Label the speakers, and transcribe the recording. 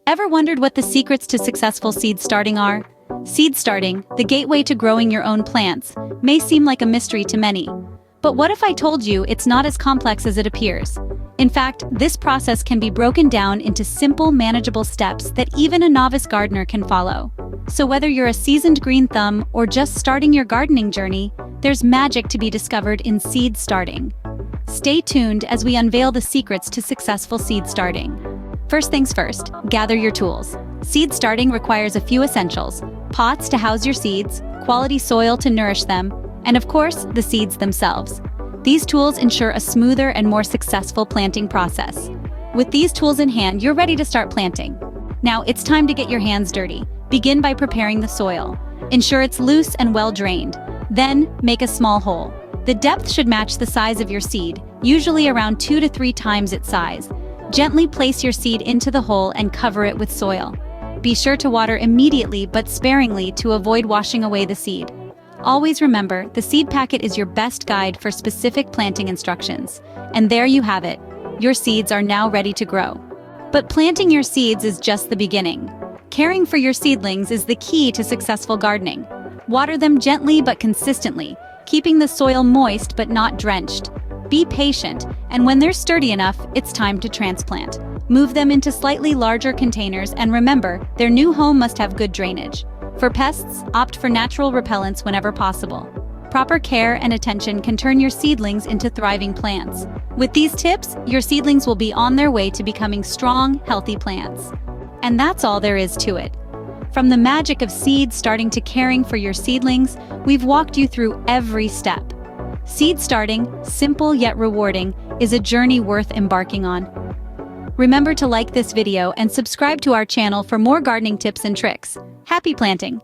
Speaker 1: Ever wondered what the secrets to successful seed starting are? Seed starting, the gateway to growing your own plants, may seem like a mystery to many. But what if I told you it's not as complex as it appears? In fact, this process can be broken down into simple, manageable steps that even a novice gardener can follow. So whether you're a seasoned green thumb or just starting your gardening journey, there's magic to be discovered in seed starting. Stay tuned as we unveil the secrets to successful seed starting. First things first, gather your tools. Seed starting requires a few essentials: pots to house your seeds, quality soil to nourish them, and of course, the seeds themselves. These tools ensure a smoother and more successful planting process. With these tools in hand, you're ready to start planting. Now, it's time to get your hands dirty. Begin by preparing the soil. Ensure it's loose and well drained. Then, make a small hole. The depth should match the size of your seed, usually around 2 to 3 times its size. Gently place your seed into the hole and cover it with soil. Be sure to water immediately but sparingly to avoid washing away the seed. Always remember, the seed packet is your best guide for specific planting instructions. And there you have it. Your seeds are now ready to grow. But planting your seeds is just the beginning. Caring for your seedlings is the key to successful gardening. Water them gently but consistently, keeping the soil moist but not drenched. Be patient, and when they're sturdy enough, it's time to transplant. Move them into slightly larger containers, and remember, their new home must have good drainage. For pests, opt for natural repellents whenever possible. Proper care and attention can turn your seedlings into thriving plants. With these tips, your seedlings will be on their way to becoming strong, healthy plants. And that's all there is to it. From the magic of seeds starting to caring for your seedlings, we've walked you through every step. Seed starting, simple yet rewarding, is a journey worth embarking on. Remember to like this video and subscribe to our channel for more gardening tips and tricks. Happy planting!